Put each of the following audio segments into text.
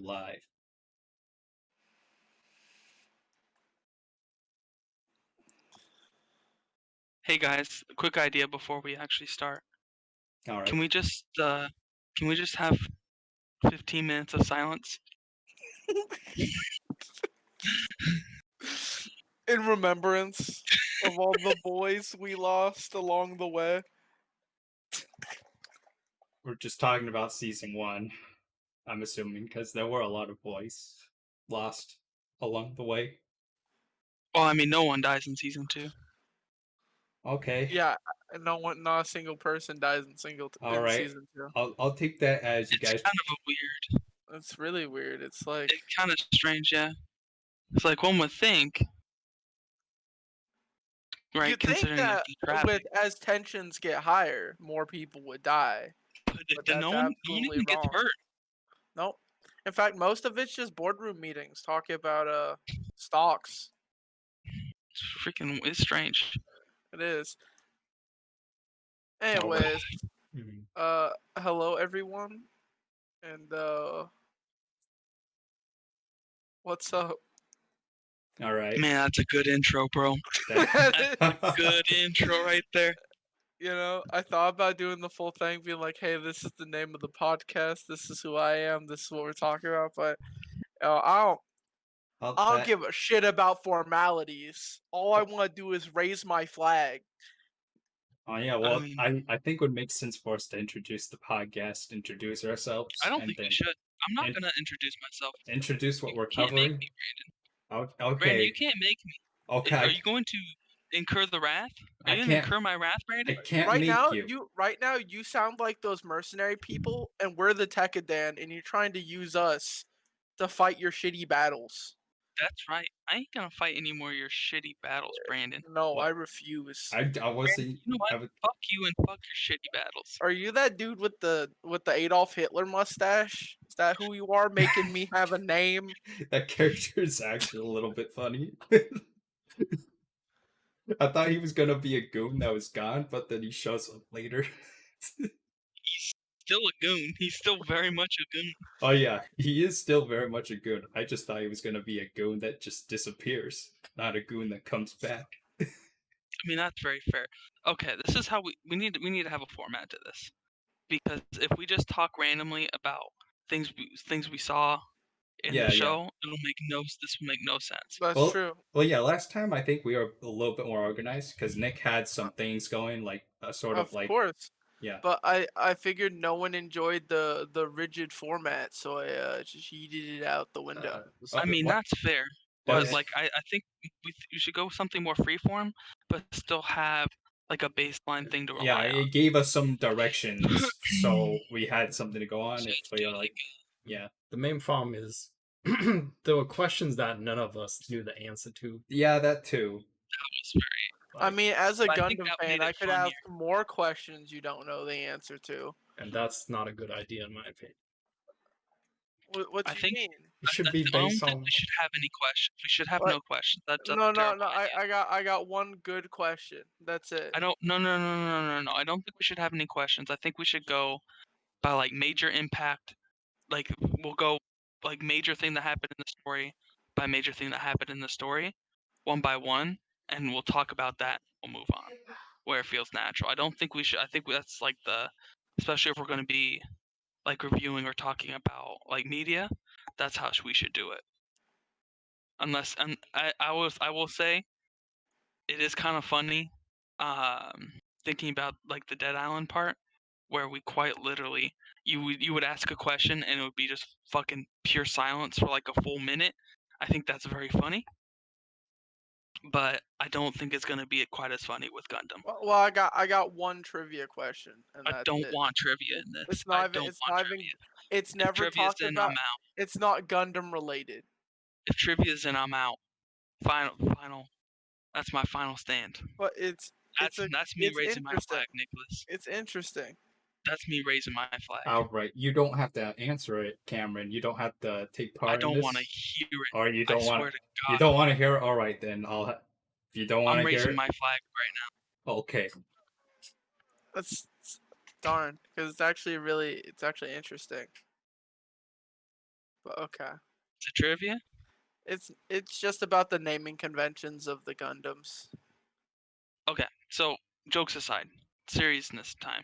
live. Hey guys, a quick idea before we actually start. All right. Can we just have 15 minutes of silence? In remembrance of all the boys we lost along the way. We're just talking about season 1, I'm assuming, because there were a lot of boys lost along the way. Well, I mean, no one dies in season 2. Okay. Yeah, not a single person dies in All right. season 2. I'll take that as you It's guys. kind of a weird. It's really weird. It's like It's kind of strange, yeah. It's like one would think, right? you'd think Considering like that the traffic, as tensions get higher, more people would die. but That's no one absolutely even gets wrong. hurt. Nope. In fact, most of it's just boardroom meetings talking about stocks. It's strange. It is. Anyways, hello everyone, and what's up? All right. Man, that's a good intro, bro. Good intro right there. You know, I thought about doing the full thing, being like, "Hey, this is the name of the podcast. This is who I am. This is what we're talking about." But I don't give a shit about formalities. All I want to do is raise my flag. Oh yeah, well, I think it would make sense for us to introduce the podcast, introduce ourselves. I don't think we should. I'm not gonna introduce myself. Introduce what we're covering. covering. Can't make me, Brandon. Okay. Brandon, you can't make me. Okay. Are you going to incur the wrath? Are you going to incur my wrath, Brandon? I can't right make now, you. Right now, you sound like those mercenary people, and we're the Tekkadan, and you're trying to use us to fight your shitty battles. That's right. I ain't gonna fight any more of your shitty battles, Brandon. No, I refuse. I wasn't. You know what? Fuck you and fuck your shitty battles. Are you that dude with the Adolf Hitler mustache? Is that who you are, making me have a name? That character is actually a little bit funny. I thought he was gonna be a goon that was gone, but then he shows up later. He's still a goon. He's still very much a goon. Oh yeah, he is still very much a goon. I just thought he was gonna be a goon that just disappears, not a goon that comes back. I mean, that's very fair. Okay, this is how we need to have a format to this, because if we just talk randomly about things we saw in the show, this will make no sense. That's true. Well, yeah, last time I think we were a little bit more organized because Nick had some things going, like Of course. Yeah. But I figured no one enjoyed the rigid format, so I just yeeted it out the window. I mean, that's fair. But like, I think we should go with something more freeform, but still have like a baseline thing to rely on. Yeah, it gave us some directions, so we had something to go on. So if we are like, yeah. The main problem is there were questions that none of us knew the answer to. Yeah, that too. That was very. I mean, as a Gundam fan, I could ask more questions you don't know the answer to. And that's not a good idea, in my opinion. What do you mean? It should be based on. We should have any questions. We should have no questions. No. I got one good question. That's it. No. I don't think we should have any questions. I think we should go by like major impact. Like we'll go like major thing that happened in the story by major thing that happened in the story, one by one, and we'll talk about that. We'll move on where it feels natural. I don't think we should. I think that's like especially if we're going to be like reviewing or talking about like media, that's how we should do it. Unless, and I will say, it is kind of funny, thinking about like the Dead Island part, where we quite literally you would ask a question and it would be just fucking pure silence for like a full minute. I think that's very funny, but I don't think it's gonna be quite as funny with Gundam. Well, I got one trivia question. And I don't want trivia in this. It's not even. It's never talked about. It's not Gundam related. If trivia's in, I'm out. Final. That's my final stand. But that's me raising my flag, Nicholas. It's interesting. That's me raising my flag. Outright. You don't have to answer it, Cameron. You don't have to take part in this. I don't want to hear it. Or you don't want. You don't want to hear it. All right, then If you don't want to hear it, I'm raising my flag right now. Okay. That's darn, because it's actually interesting. But okay. Is it trivia? It's just about the naming conventions of the Gundams. Okay, so jokes aside, seriousness time.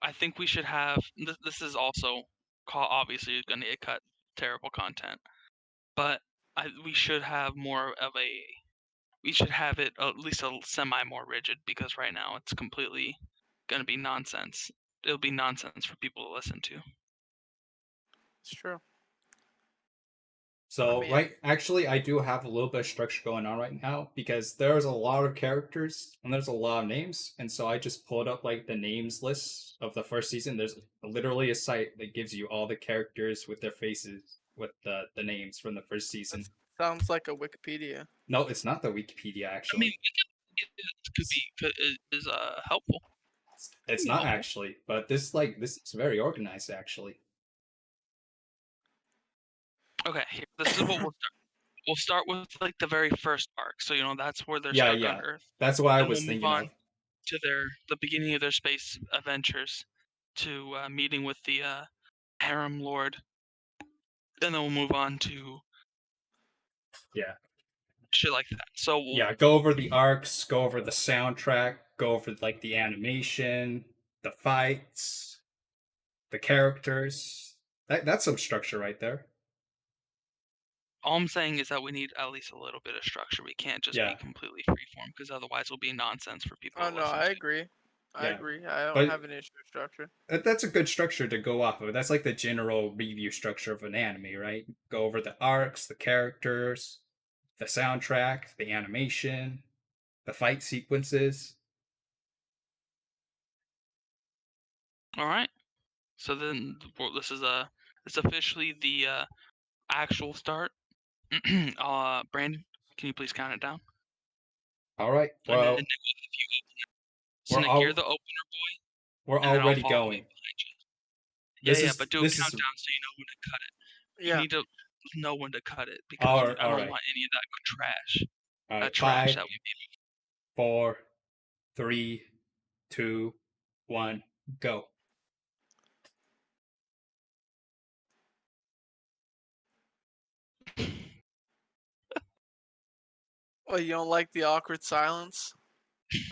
I think we should have. This is also obviously going to get cut. Terrible content, but we should have more of a. We should have it at least a semi more rigid, because right now it's completely going to be nonsense. It'll be nonsense for people to listen to. It's true. So, mean- right, actually, I do have a little bit of structure going on right now because there's a lot of characters and there's a lot of names. And so I just pulled up like the names list of the first season. There's literally a site that gives you all the characters with their faces, with the names from the first season. Sounds like a Wikipedia. No, it's not the Wikipedia, I actually. mean, is helpful. It's not actually, but this is very organized, actually. Okay, this is what we'll start. We'll start with like the very first arc, so that's where they're Yeah, stuck yeah. on Earth. That's what I Then was we'll thinking move on of. to the beginning of their space adventures, to meeting with the harem lord. And then we'll move on to Yeah. shit like that. So Yeah, go over the arcs, go over the soundtrack, go over like the animation, the fights, the characters. That's some structure right there. all I'm saying is that we need at least a little bit of structure. We can't just be completely freeform, because otherwise it'll be nonsense for people Oh to no, listen I to. agree. I Yeah. agree. I don't But- have an issue with structure. That's a good structure to go off of. That's like the general review structure of an anime, right? Go over the arcs, the characters, the soundtrack, the animation, the fight sequences. All right. So then this is it's officially the actual start. Brandon, can you please count it down? All right. And then Well, Nick will have you open it. So we're Nick, all- you're the opener boy. we're and then I'll already follow going. behind you. This Yeah, is- but do a this is- countdown so you know when to cut it. You Yeah. need to know when to cut it, because All I right, don't all right. want any of that trash. All That right, trash 5, that we made. 4, 3, 2, 1, go. Oh, you don't like the awkward silence?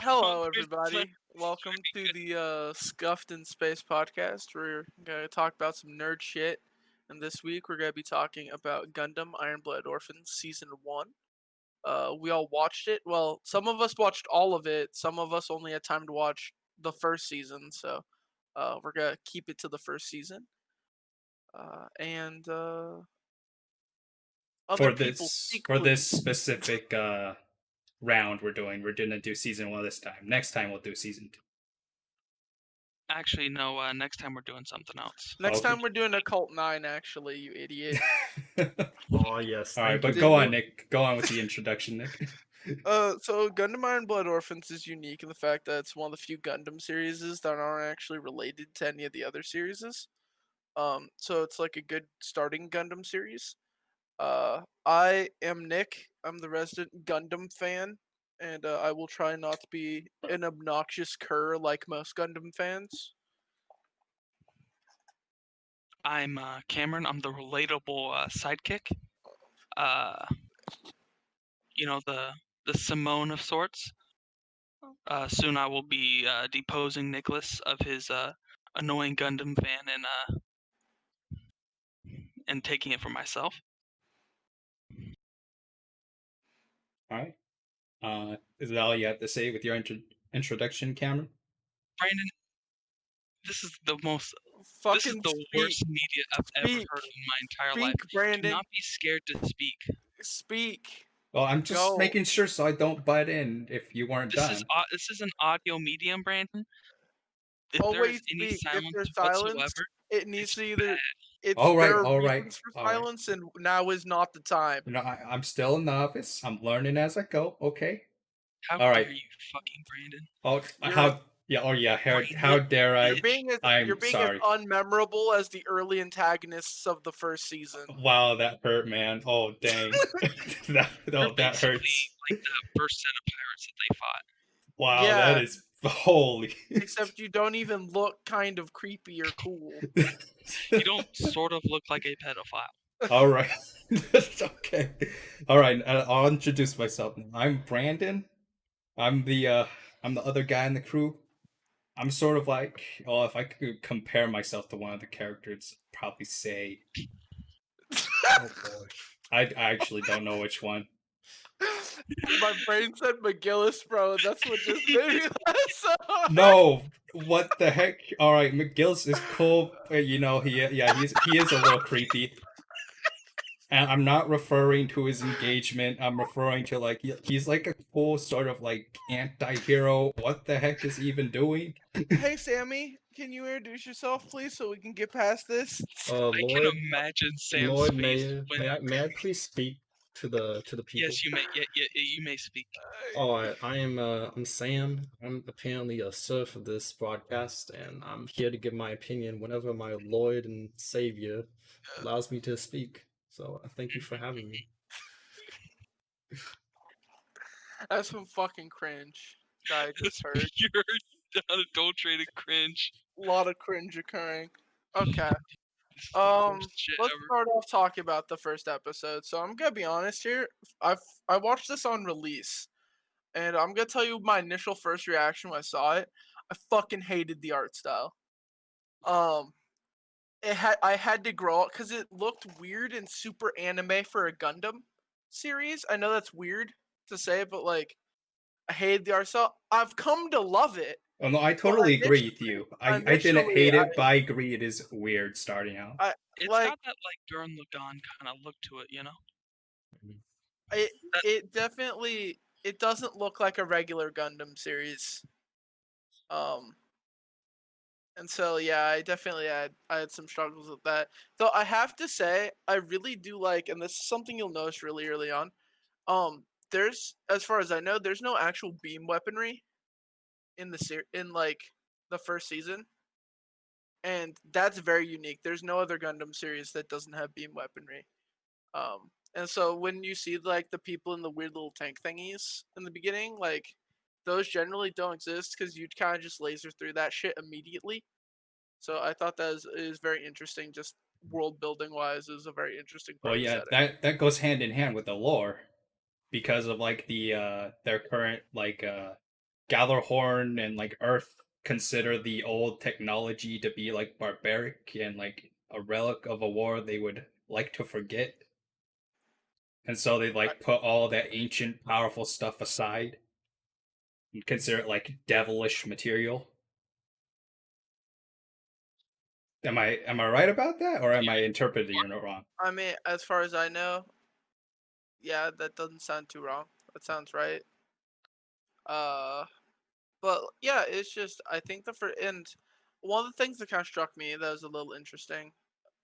Hello, Awkward everybody. silence. Welcome to the Scuffed in Space podcast. We're gonna talk about some nerd shit, and this week we're gonna be talking about Gundam Iron-Blooded Orphans Season 1. We all watched it. Well, some of us watched all of it. Some of us only had time to watch the first season, so we're gonna keep it to the first season. And other people speak, For this please. specific round we're gonna do season 1 this time. Next time we'll do season 2. Actually, no. Next time we're doing something else. Next Okay. time we're doing Occult 9, actually, you idiot. Oh yes. All right, thank you, but go on, David. Nick. Go on with the introduction, Nick. So Gundam Iron-Blooded Orphans is unique in the fact that it's one of the few Gundam series that aren't actually related to any of the other series. So it's like a good starting Gundam series. I am Nick. I'm the resident Gundam fan, and I will try not to be an obnoxious cur like most Gundam fans. I'm Cameron. I'm the relatable sidekick. The Simone of sorts. Soon I will be deposing Nicholas of his annoying Gundam fan and taking it for myself. All right. Is that all you have to say with your introduction, Cameron? Brandon, this is the most. Fucking This is the speak. worst media I've ever Speak. heard in my entire Speak, life. Do Brandon. not be scared to speak. Speak. Well, I'm just Go. making sure so I don't butt in if you weren't This done. is an audio medium, Brandon. If Always there's any speak. If silence there's silence, whatsoever, it needs to either. It's All right, there are all right, reasons for all right. silence, and now is not the time. No, I'm still a novice. I'm learning as I go. Okay. how All right. dare you, fucking Brandon? Oh, You're- how? Yeah. Oh, yeah. How Brandon, dare I? You're being as I'm sorry. unmemorable as the early antagonists of the first season. Wow, that hurt, man. Oh, dang. You're that basically hurts. like that first set of pirates that they fought. Wow, Yeah. that is Holy. Except you don't even look kind of creepy or cool. You don't sort of look like a pedophile. All right. Okay. All right. I'll introduce myself. I'm Brandon. I'm the other guy in the crew. I'm sort of like, oh, if I could compare myself to one of the characters, I'd probably say, oh boy, I actually don't know which one. My brain said McGillis, bro. That's what just made me laugh so hard. No, what the heck? All right, McGill's is cool. But, he he is a little creepy. And I'm not referring to his engagement. I'm referring to like he's like a cool sort of like anti-hero. What the heck is he even doing? Hey, Sammy, can you introduce yourself, please, so we can get past this? I Lloyd, can imagine Sam's Lloyd, face when. may I please speak to the people? Yes, you may. Yeah, you may speak. Oh, I'm Sam. I'm apparently a serf of this broadcast, and I'm here to give my opinion whenever my Lord and Savior allows me to speak. So thank you for having me. That's some fucking cringe that I just heard. You're unadulterated cringe. A lot of cringe occurring. Okay. This is the worst shit Let's ever. start off talking about the first episode. So I'm gonna be honest here. I watched this on release, and I'm gonna tell you my initial first reaction when I saw it. I fucking hated the art style. I had to grow up because it looked weird and super anime for a Gundam series. I know that's weird to say, but like I hated the art style. I've come to love it. Oh no, I totally agree with you. I didn't initially, hate it, but I agree it is weird starting out. It's like got that like Duran Lagan kind of look to it, you know. it definitely it doesn't look like a regular Gundam series. And so yeah, I definitely had some struggles with that. Though I have to say, I really do like, and this is something you'll notice really early on. There's, as far as I know, there's no actual beam weaponry in like the first season, and that's very unique. There's no other Gundam series that doesn't have beam weaponry. And so when you see like the people in the weird little tank thingies in the beginning, like those generally don't exist because you'd kind of just laser through that shit immediately. So I thought that is very interesting, just world building wise. Is a very interesting part. Well, yeah, that goes hand in hand with the lore, because of like their current like Gallarhorn and like Earth consider the old technology to be like barbaric and like a relic of a war they would like to forget. And so they like put all that ancient powerful stuff aside and consider it like devilish material. Am I right about that, or am I interpreting it wrong? I mean, as far as I know, yeah, that doesn't sound too wrong. That sounds right. But yeah, it's just I think and one of the things that kind of struck me that was a little interesting,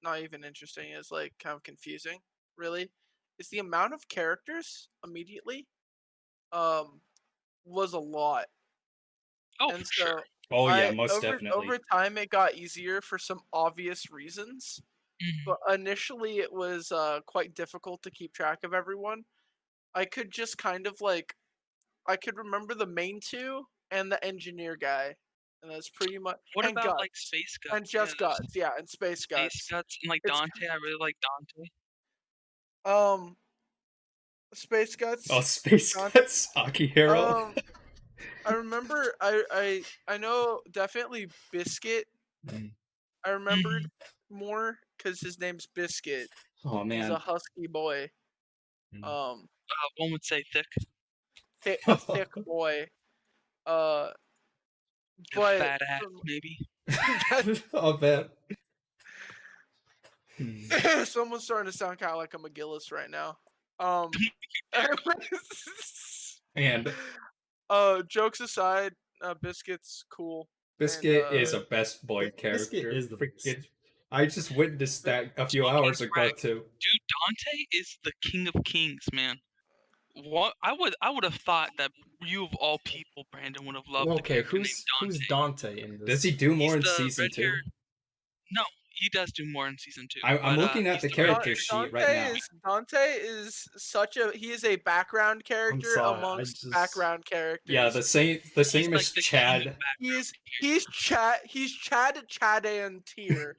not even interesting, is like kind of confusing, really, is the amount of characters immediately. Was a lot. Oh, And for sure. Oh yeah, most definitely. Over time, it got easier for some obvious reasons, but initially it was quite difficult to keep track of everyone. I could just kind of like, I could remember the main two and the engineer guy, and that's pretty much. What and about Guts, like Space Guts? and just Yeah, Guts, yeah, and Space Guts. Space Guts and like It's Dante. I really like Dante. Space Guts. Oh, Space Guts, Akihiro. I remember. I know definitely Biscuit. I remembered more because his name's Biscuit. Oh man, He's a husky boy. One would say thick. A thick boy. A But fat ass, maybe. oh man. Someone's starting to sound kind of like a McGillis right now. And jokes aside, Biscuit's cool. Biscuit is a best boy character. Biscuit is the best. I just witnessed that a few hours ago too. Dude, Dante is the king of kings, man. What I would have thought that you of all people, Brandon, would have loved. Okay, who's Dante in this? Does he do more in He's the season 2? red-haired- No, he does do more in season 2. I'm looking at he's the the character main sheet right now. Dante is he is a background character sorry, amongst background characters. Yeah, the same He's as like the Chad. king of background He's Chadan tier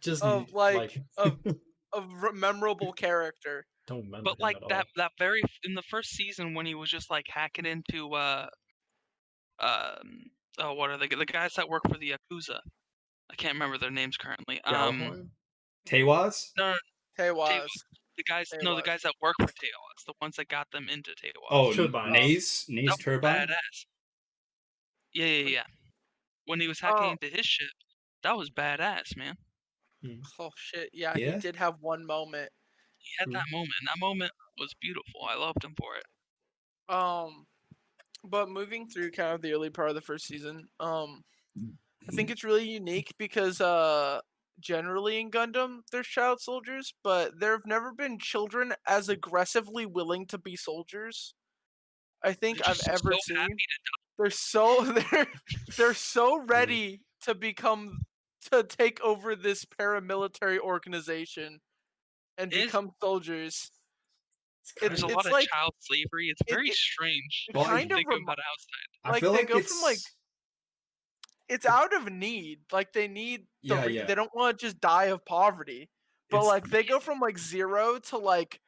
just of like of memorable character. don't remember But him like at all. that very in the first season when he was just like hacking into what are they, the guys that work for the Yakuza? I can't remember their names currently. Gallahorn? Teiwaz? No, Teiwaz. the guys that work for Teiwaz, the ones that got them into Teiwaz. Oh, Turbines. Naze Turbine? Badass. Yeah. When he was hacking into his ship, that was badass, man. Oh shit, yeah, he did have one moment. He had that moment. That moment was beautiful. I loved him for it. But moving through kind of the early part of the first season, I think it's really unique because generally in Gundam there's child soldiers, but there have never been children as aggressively willing to be soldiers I think I've ever seen. They're so ready to take over this paramilitary organization and become soldiers. There's a lot of child slavery. It's very strange. It kind of think about outside. I feel they like go from like it's out of need. Like they need they don't want to just die of poverty. But like they go from like 0 to like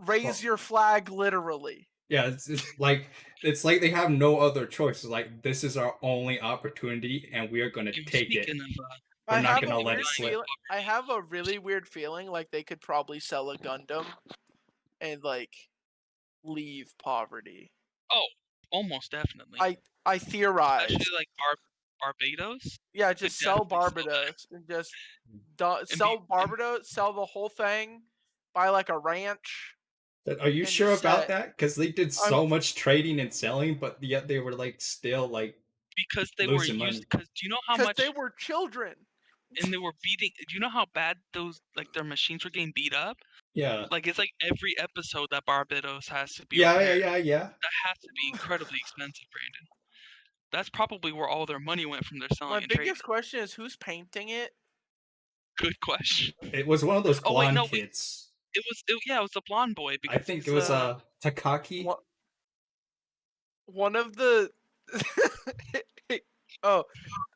raise your flag literally. Yeah, it's like they have no other choice. It's like this is our only opportunity, and we are gonna take it. We're not gonna let it slip. I have a really weird feeling like they could probably sell a Gundam and like leave poverty. Oh, almost definitely. I theorize. Especially like Barbados. Yeah, just sell Barbados and just sell Barbados, sell the whole thing, buy like a ranch. Are you sure about that? Because they did so much trading and selling, but yet they were like still like because they were used. Because do you know how much they were children and they were beating? Do you know how bad those like their machines were getting beat up? Yeah. Like it's like every episode that Barbados has to be. Yeah. That has to be incredibly expensive, Brandon. That's probably where all their money went from their selling. My biggest question is who's painting it? Good question. It was one of those blonde kids. It was a blonde boy. I think it was Takaki. One of the. Oh,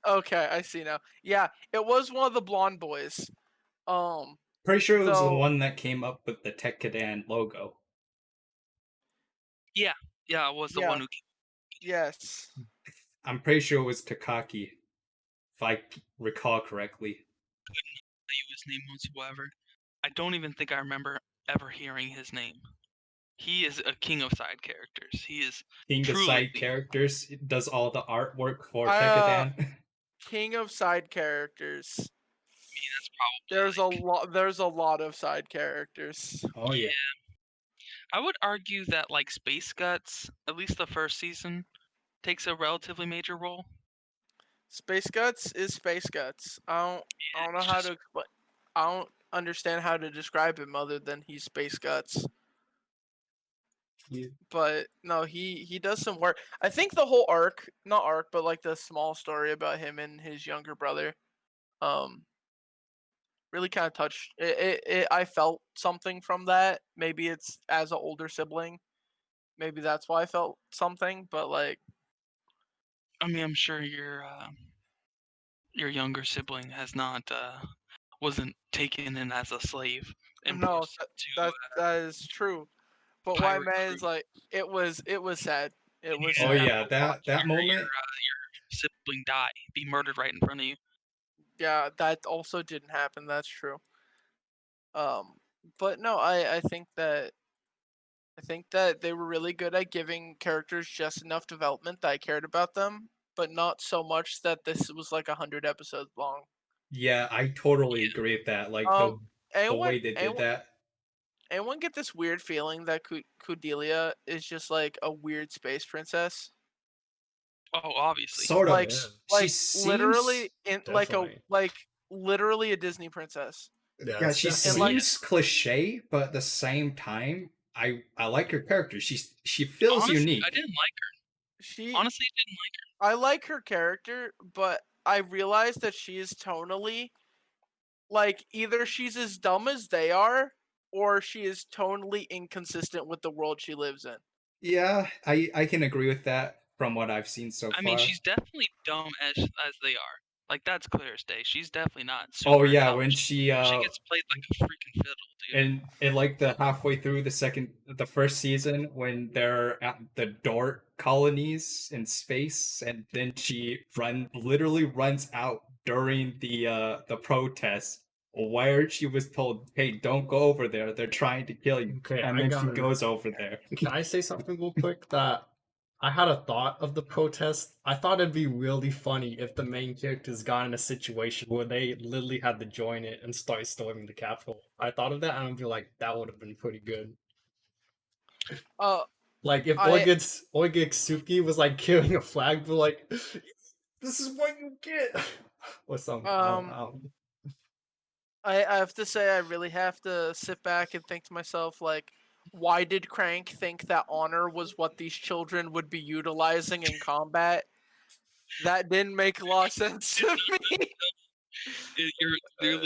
okay, I see now. Yeah, it was one of the blonde boys. Pretty sure it was the one that came up with the Tekkadan logo. Yeah, it was the one who. Yes. I'm pretty sure it was Takaki, if I recall correctly. Couldn't tell you his name whatsoever. I don't even think I remember ever hearing his name. He is a king of side characters. He is king of side characters. It does all the artwork for Tekkadan. King of side characters. I mean, that's probably there's a lot of side characters. Oh yeah. I would argue that like Space Guts, at least the first season, takes a relatively major role. Space Guts is Space Guts. I don't know how to explain. I don't understand how to describe him other than he's Space Guts. Yeah. But no, he does some work. I think the whole not arc, but like the small story about him and his younger brother, really kind of touched. I felt something from that. Maybe it's as an older sibling. Maybe that's why I felt something. But like, I mean, I'm sure your younger sibling has not wasn't taken in as a slave. No, that is true. But what I meant is like it was sad. It was. Oh yeah, that moment. Your sibling be murdered right in front of you. Yeah, that also didn't happen. That's true. But no, I think that they were really good at giving characters just enough development that I cared about them, but not so much that this was like 100 episodes long. Yeah, I totally agree with that. Like the way they did that. Anyone get this weird feeling that Cordelia is just like a weird space princess? Oh, obviously. Sort of. Like she literally seems... literally a Disney princess. Yeah, she seems cliche, but at the same time, I like her character. She feels unique. I didn't like her. Honestly, didn't like her. I like her character, but I realized that she is tonally like either she's as dumb as they are, or she is totally inconsistent with the world she lives in. Yeah, I can agree with that from what I've seen so far. I mean, she's definitely dumb as they are. Like that's clear as day. She's definitely not Oh super yeah, when intelligent. she She gets played like a freaking fiddle, dude. and like the halfway through the first season when they're at the Dort colonies in space, and then she literally runs out during the protest where she was told, "Hey, don't go over there. They're trying to kill you." Okay, And I then she gotta- goes over there. Can I say something real quick? That I had a thought of the protest. I thought it'd be really funny if the main characters got in a situation where they literally had to join it and start storming the Capitol. I thought of that and I'd be like, that would have been pretty good. Like if Oigetsuki was like carrying a flag, but like, this is what you get, or something. I have to say, I really have to sit back and think to myself, like, why did Crank think that honor was what these children would be utilizing in combat? That didn't make a lot of sense to me. You're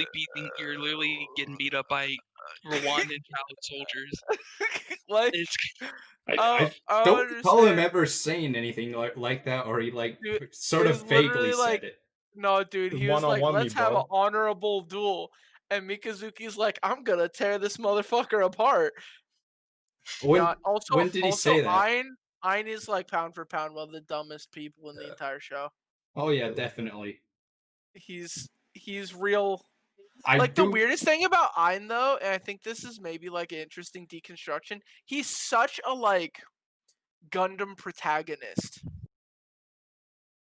literally getting beat up by Rwandan child soldiers. Like, It's I I don't recall him understand. ever saying anything like that, or he like Dude, sort it of was vaguely literally said like- it. No, dude, he was like, One-on-one me, let's have an bro. honorable duel. And Mikazuki's like, I'm gonna tear this motherfucker apart. When Also, when did he say that? Ein is like pound for pound one of the dumbest people in the entire show. Oh yeah, definitely. He's real. I Like do. the weirdest thing about Ein though, and I think this is maybe like an interesting deconstruction. He's such a like Gundam protagonist.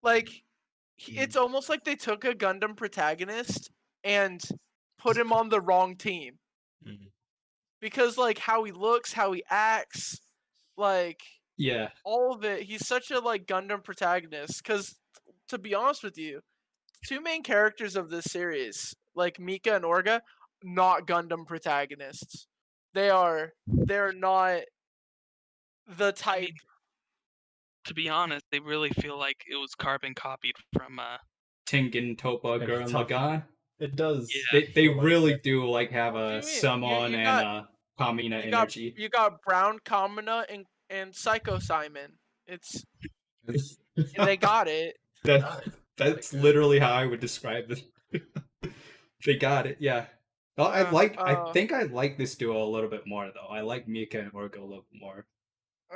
Like it's almost like they took a Gundam protagonist and put him on the wrong team. Mhm. Because like how he looks, how he acts, like Yeah. all of it, he's such a like Gundam protagonist. Because to be honest with you, two main characters of this series, like Mika and Orga, not Gundam protagonists. They're not the type. I mean, to be honest, they really feel like it was carbon copied from Tengen Toppa And Gurren tough- Lagann. It does. Yeah. They feel like really that. do like have What do a you mean? Summon You and got- a Kamina you got energy. you got Brown Kamina and Psycho Simon. It's they got it. That's literally how I would describe it. They got it, yeah. Well, I think I like this duo a little bit more though. I like Mika and Orga a little bit more.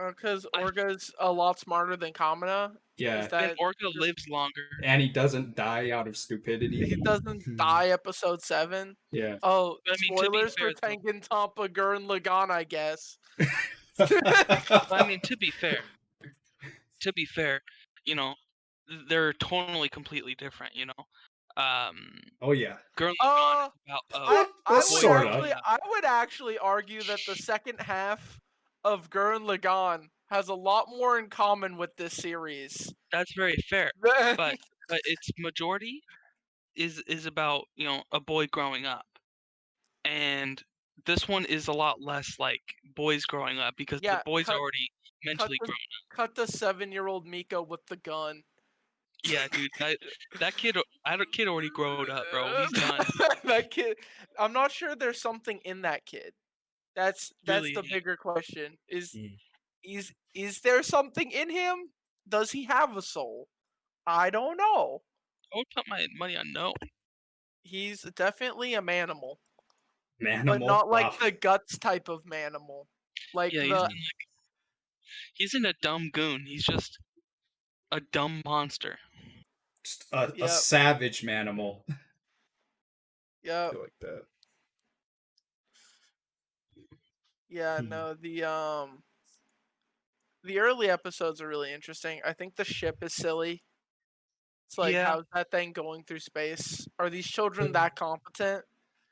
Because Orga's a lot smarter than Kamina. Yeah. Is that and Orga lives longer. And he doesn't die out of stupidity. he doesn't die episode 7? Yeah. Oh, I mean, to be spoilers fair, for Tengen Toppa Gurren Lagann, I guess. I mean, to be fair, you know, they're totally completely different. You know, Oh yeah. Girl Lagann is about I would actually argue that the second half of Gurren Lagann has a lot more in common with this series. That's very fair, but its majority is about a boy growing up, and this one is a lot less like boys growing up because the boy's already mentally grown up. Cut the 7-year-old Mika with the gun. Yeah, dude, that kid already growed up, bro. He's done. That kid, I'm not sure there's something in that kid. That's Really, the yeah. bigger question. Is there something in him? Does he have a soul? I don't know. I would put my money on no. He's definitely a manimal, Manimal, but not like wow. the guts type of manimal. Like Yeah, he's in a dumb goon. He's just a dumb monster. Just a savage manimal. Yeah. Feel like that. Yeah, no, the early episodes are really interesting. I think the ship is silly. It's like, how's that thing going through space? Are these children that competent?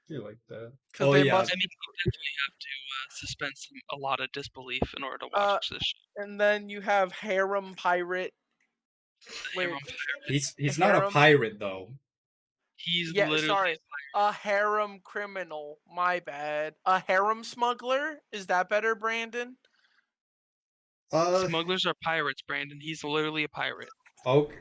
Feel like that. Because they I must. mean, you definitely have to suspend a lot of disbelief in order to watch this show. And then you have harem pirate. Wait, He's not a pirate though. He's literally a harem criminal. My bad. A harem smuggler. Is that better, Brandon? Smugglers are pirates, Brandon. He's literally a pirate. Okay,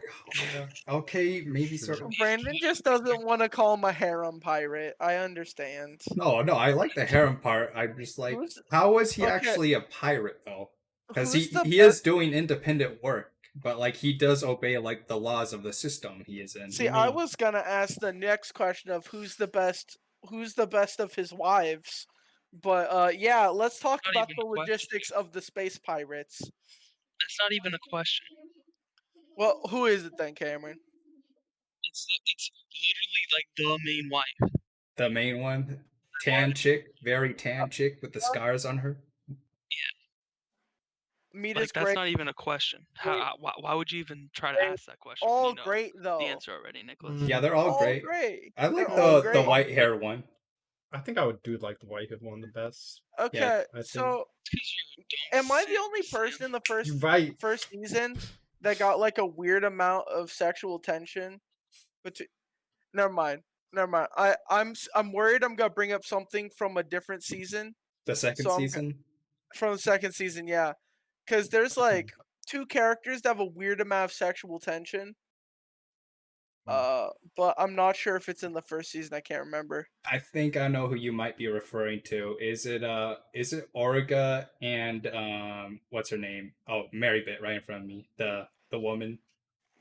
yeah, okay, maybe Sure. sort of. Brandon just doesn't want to call him a harem pirate. I understand. No, I like the harem part. I'm just like, Who's how is he okay? actually a pirate though? Because Who's the he is doing independent work, but like he does obey like the laws of the system he is in. See, I was gonna ask the next question of who's the best of his wives. But yeah, let's talk Not about even the a question. logistics of the space pirates. That's not even a question. Well, who is it then, Cameron? It's literally like the main wife. The main one, tan chick, very tan chick with the scars on her. Mita's Like that's great. not even a question. Why would you even try to Great. ask that question? when All you know great though. the answer already, Nicholas. Yeah, they're all All great. great. I like They're all the great. white hair one. I think I would do like the white one the best. Okay, I think. so You're am I the sick, only Sam. person in the You're right. first season that got like a weird amount of sexual tension? But never mind. I'm worried I'm gonna bring up something from a different season. The second So season. from the second season, yeah, because there's like two characters that have a weird amount of sexual tension. But I'm not sure if it's in the first season. I can't remember. I think I know who you might be referring to. Is it Orga and what's her name? Oh, Marybit right in front of me. The woman.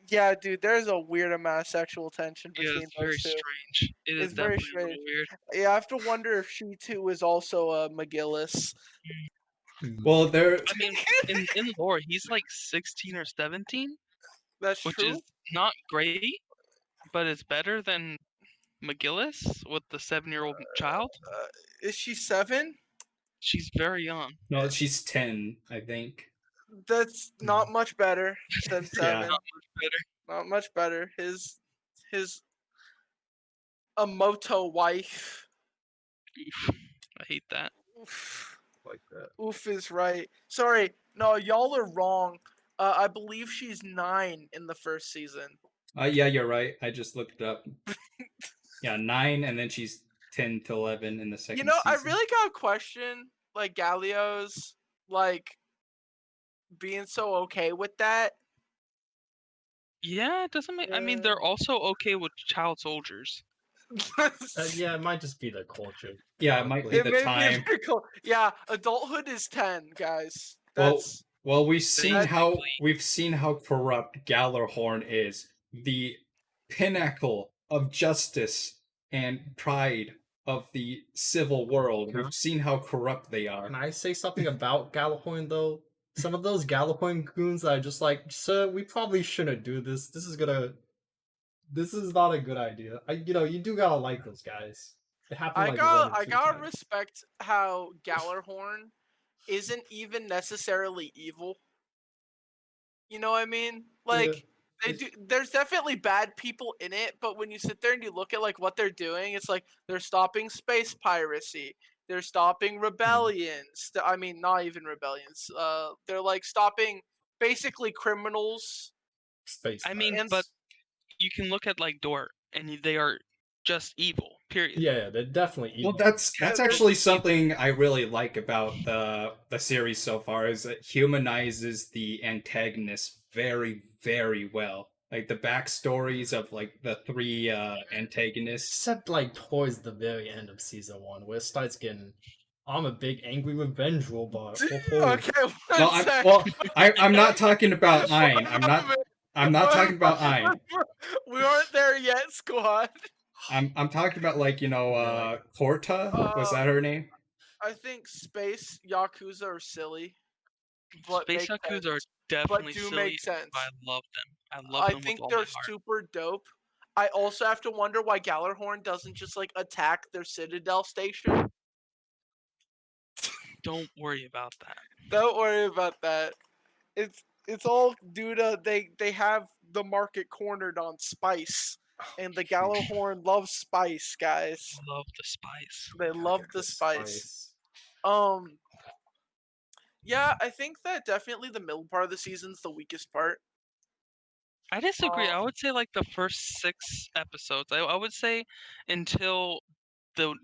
Yeah, dude, there's a weird amount of sexual tension Yeah, between it's very those two. strange. It is It's very definitely a little weird. Yeah, I have to wonder if she too is also a McGillis. Well, there. I mean, in lore, he's like 16 or 17, That's which true. is not great, but it's better than McGillis with the 7-year-old child. Is she 7? She's very young. No, she's 10, I think. That's not much better than Yeah. 7. Not much better. Not much better. His Amoto wife. Oof, I hate that. Oof. Like that. Oof is right. Sorry, no, y'all are wrong. I believe she's 9 in the first season. Yeah, you're right. I just looked it up. Yeah, 9, and then she's 10 to 11 in the second You know, season. I really got a question, like Galio's, like being so okay with that. Yeah, it doesn't make. I mean, they're also okay with child soldiers. Yeah, it might just be the culture. Yeah, it might be It the may time. very cool. Yeah, adulthood is 10, guys. Well, That's well, we've seen Basically. how corrupt Gallarhorn is, the pinnacle of justice and pride of the civil world. Huh? We've seen how corrupt they are. Can I say something about Gallahorn though? Some of those Gallahorn goons are just like, sir, we probably shouldn't do this. This is not a good idea. You do gotta like those guys. It happened like one or I two gotta times. respect how Gallarhorn isn't even necessarily evil. You know what I mean? Like they do. There's definitely bad people in it, but when you sit there and you look at like what they're doing, it's like they're stopping space piracy. They're stopping rebellions. I mean, not even rebellions. They're like stopping basically criminals. Space. I mean, And but you can look at like Dort, and they are just evil. Period. Yeah, they're definitely evil. Well, that's they're actually something I really like about the series so far, is it humanizes the antagonist very, very well. Like the backstories of like the 3 antagonists. Except like towards the very end of season 1, where it starts getting, I'm a big angry revenge robot. okay, No, one sec. I'm not talking about Ein. I'm not talking about Ein. We aren't there yet, squad. I'm talking about like Korta. Was that her name? I think space Yakuza are silly, but Space make Yakuza are sense. definitely do silly, make sense. but I love them. I love them think with all they're my heart. super dope. I also have to wonder why Gallarhorn doesn't just like attack their Citadel station. Don't worry about that. Don't worry about that. It's all due to they have the market cornered on spice, and the Gallarhorn loves spice, guys. I love the spice. They love the spice. Yeah, I think that definitely the middle part of the season's the weakest part. I disagree. I would say like the first 6 episodes. I would say until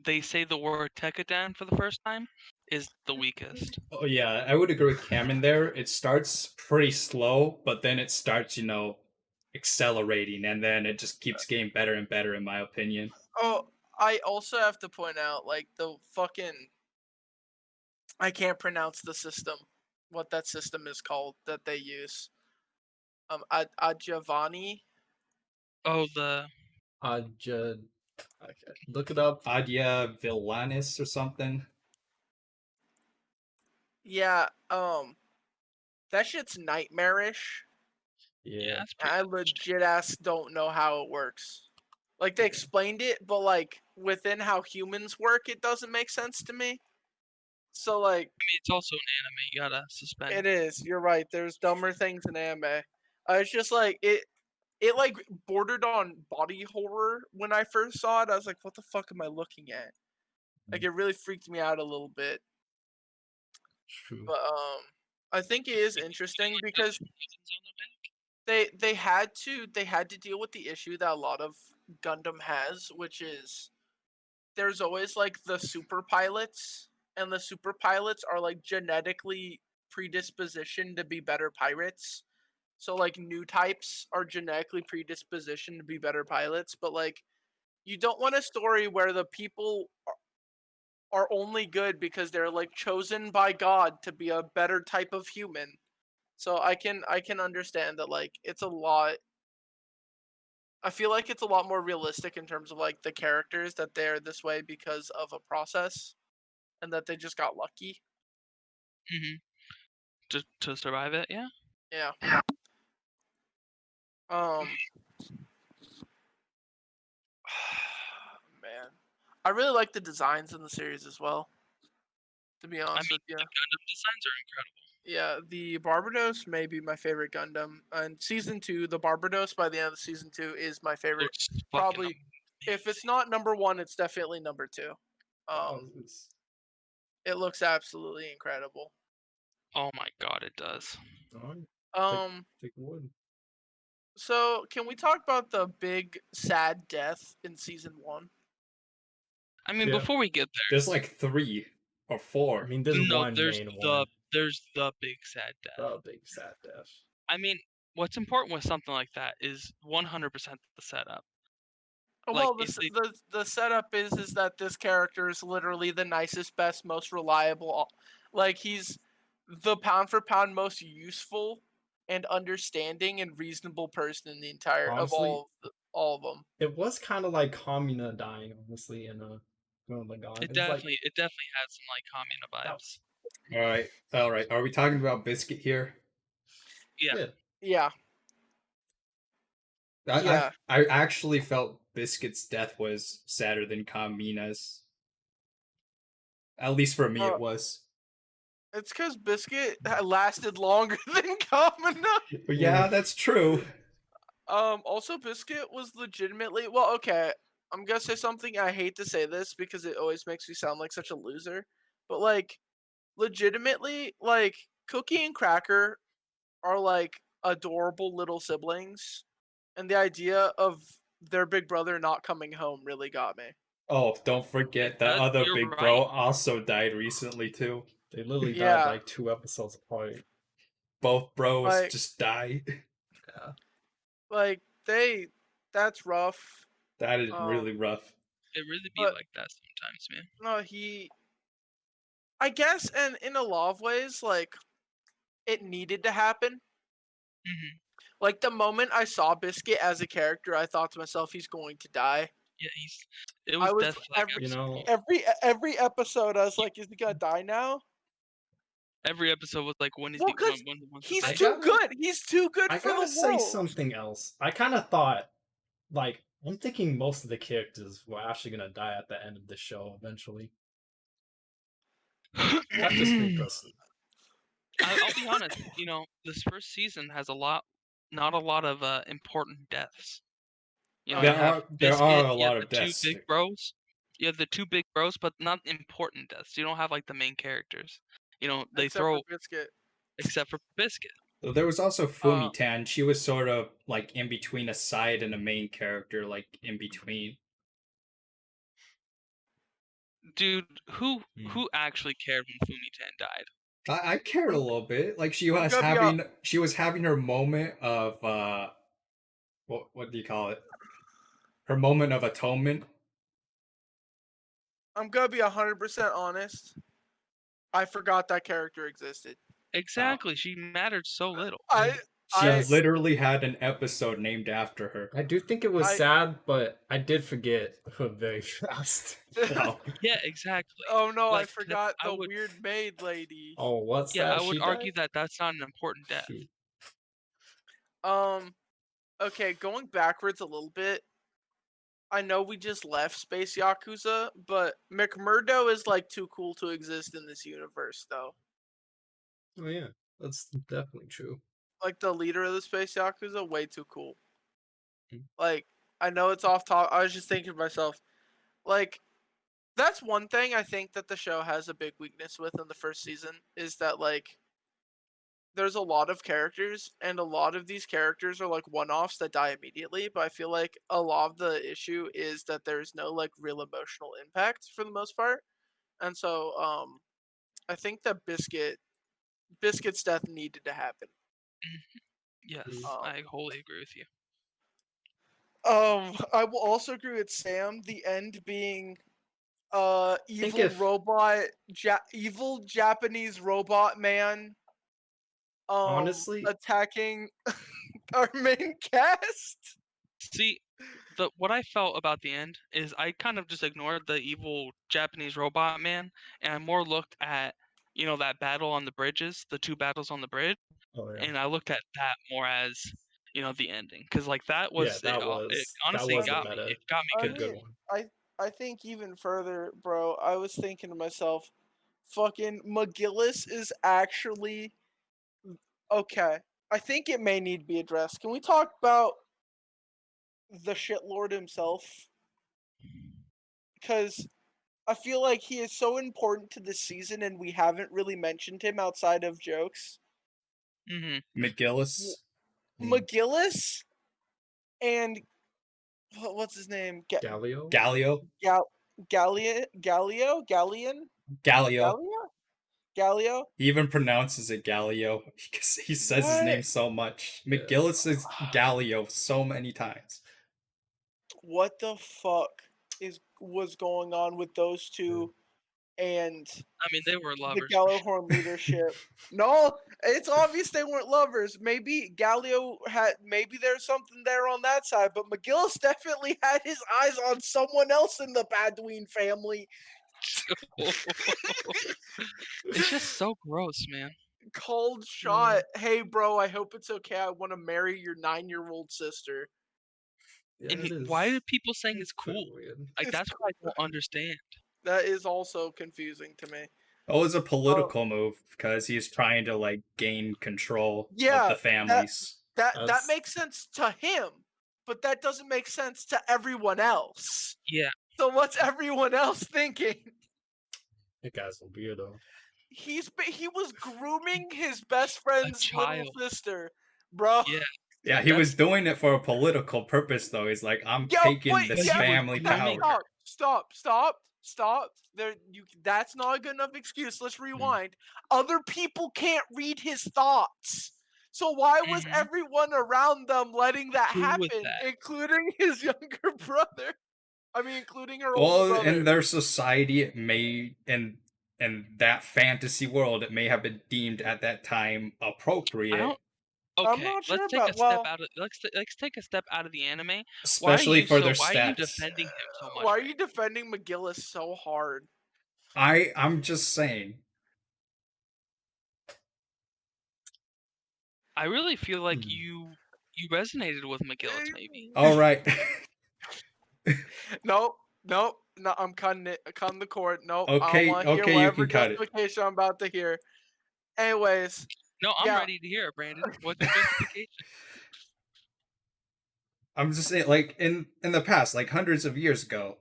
they say the word Tekadan for the first time is the weakest. Oh yeah, I would agree with Cameron there. It starts pretty slow, but then it starts, accelerating, and then it just keeps getting better and better, in my opinion. Oh, I also have to point out, like, the fucking... I can't pronounce the system. What that system is called that they use. Adjavani? Oh, the Okay, look it up. Adia Villanis or something. Yeah, that shit's nightmarish. Yeah, that's pretty. I legit ass don't know how it works. Like, they explained it, but like within how humans work, it doesn't make sense to me. So like, I mean, it's also an anime. You gotta suspend. it is. You're right. There's dumber things in anime. It's just like it like bordered on body horror when I first saw it. I was like, what the fuck am I looking at? Like, it really freaked me out a little bit. true. But I think it is interesting Like, because buttons on the back. they had to deal with the issue that a lot of Gundam has, which is there's always like the super pilots, and the super pilots are like genetically predispositioned to be better pirates. So like new types are genetically predispositioned to be better pilots, but like you don't want a story where the people are only good because they're like chosen by God to be a better type of human. So I can understand that, like, it's a lot. I feel like it's a lot more realistic in terms of like the characters, that they're this way because of a process and that they just got lucky. To survive it, yeah. Yeah. Man, I really like the designs in the series as well. To be I honest mean, with you, the Gundam designs are incredible. yeah, the Barbados may be my favorite Gundam. And season 2, the Barbados by the end of season 2 is my favorite. Looks fucking Probably, if it's not number 1, it's definitely number 2. It looks absolutely incredible. Oh my god, it does. Take wood. So can we talk about the big sad death in season 1? I mean, Yeah. before we get there, There's like 3 or 4. I mean, there's no, one there's main the one. there's the big sad death. The big sad death. I mean, what's important with something like that is 100% the setup. Like, Well, the setup is that this character is literally the nicest, best, most reliable. Like, he's the pound for pound most useful and understanding and reasonable person in the entire Honestly, of all of them. It was kind of like Kamina dying, honestly, in Oh my god. it definitely had some like Kamina vibes. All right. Are we talking about Biscuit here? Yeah. Yeah. I actually felt Biscuit's death was sadder than Kamina's. At least for me, it was. It's because Biscuit lasted longer than Kamina. But yeah, that's true. Also, Biscuit was legitimately... Well, okay, I'm gonna say something. I hate to say this because it always makes me sound like such a loser. But, like, legitimately, like, Cookie and Cracker are, like, adorable little siblings. And the idea of their big brother not coming home really got me. Oh, don't forget that other You're big right. bro also died recently, too. They literally Yeah. died like 2 episodes apart. Both bros Like- just died. Yeah. Like, that's rough. That is really rough. It really be But- like that sometimes, man. No, I guess, and in a lot of ways, like, it needed to happen. Mhm. Like, the moment I saw Biscuit as a character, I thought to myself, he's going to die. Yeah, it was was death flag. every- You know, Every episode, I was like, is he gonna die now? Every episode was like, when is Well, he 'cause when He's I too gotta- good. He's too good I for the gotta say world. something else. I kind of thought, like, I'm thinking most of the characters were actually gonna die at the end of the show eventually. That's just me personally. I'll be honest. You know, this first season has not a lot of important deaths. You know, There you have are Biscuit, a you have lot the of deaths. two big bros. You have the two big bros, but not important deaths. You don't have like the main characters. You know, they Except throw for Biscuit. except for Biscuit. There was also Fumitan. She was sort of like in between a side and a main character, like in between. Dude, who actually cared when Fumitan died? I cared a little bit. Like she was gonna be having her moment of what do you call it? Her moment of atonement. I'm gonna be 100% honest. I forgot that character existed. Exactly. She mattered so little. She I literally had an episode named after her. I do think it was I- sad, but I did forget her very fast. Wow. Yeah, exactly. oh no, I Like, forgot I the would- weird maid lady. Oh, what's Yeah, that? I would She argue died? that that's not an important death. She- Okay, going backwards a little bit. I know we just left Space Yakuza, but McMurdo is like too cool to exist in this universe, though. Oh yeah, that's definitely true. Like the leader of the Space Yakuza, way too cool. Hmm. Like, I know it's off top. I was just thinking to myself, like, that's one thing I think that the show has a big weakness with in the first season is that like there's a lot of characters and a lot of these characters are like one-offs that die immediately, but I feel like a lot of the issue is that there's no like real emotional impact for the most part. And so I think that Biscuit's death needed to happen. Yes, Um, I wholly agree with you. I will also agree with Sam, the end being evil if- robot evil Japanese robot man Honestly, attacking our main cast. See, what I felt about the end is I kind of just ignored the evil Japanese robot man, and I more looked at that battle on the bridges, the two battles on the bridge, oh yeah, and I looked at that more as the ending, because like that was yeah, that it, was it that honestly was a got me. meta. It got me I good. Good mean, one. I think even further, bro. I was thinking to myself, fucking McGillis is actually okay. I think it may need to be addressed. Can we talk about the shitlord himself? Because I feel like he is so important to this season, and we haven't really mentioned him outside of jokes. McGillis. McGillis and what's his name? Galio. Galio. Gallion? Galio. Gallio? He even pronounces it Galio because he says his What? name so much. Yeah. McGillis is Galio so many times. What the fuck was going on with those two and I mean, they were the lovers. For sure. Gallihorn leadership? No, it's obvious they weren't lovers. Maybe maybe there's something there on that side, but McGillis definitely had his eyes on someone else in the Badween family. It's just so gross, man. Cold shot. Hey, bro, I hope it's okay. I want to marry your 9-year-old sister. Yeah, And it is. why are people saying it's pretty cool? weird. Like It's that's what I don't understand. That is also confusing to me. It was a political move because he's trying to like gain control Yeah, of the families. That That's- makes sense to him, but that doesn't make sense to everyone else. Yeah. So what's everyone else thinking? That guy's a weirdo. He was grooming his best friend's little child. sister, bro. Yeah. Yeah, he was doing it for a political purpose though. He's like, I'm Yeah, taking but- this yeah, but family you power. make- Stop. That's not a good enough excuse. Let's rewind. Other people can't read his thoughts. So why was Mhm. everyone around them letting that Cool with happen, that. including his younger brother? I mean, including her older Well, brother. in their society, it may in that fantasy world, it may have been deemed at that time appropriate, don't- I'm Okay, not sure let's take about- a step out of let's take a step out of the anime. Why are especially you for their why are you stats. defending him so much? Why are right you defending McGillis so hard? I'm just saying. I really feel like Hmm. you resonated with McGillis, maybe. All right. Nope. I'm cutting the cord. Nope. I Okay, don't want to hear okay, you whatever can cut it. justification I'm about to hear. Anyways, No, I'm Yeah. ready to hear it, Brandon. What's your justification? I'm just saying, like in the past, like hundreds of years ago,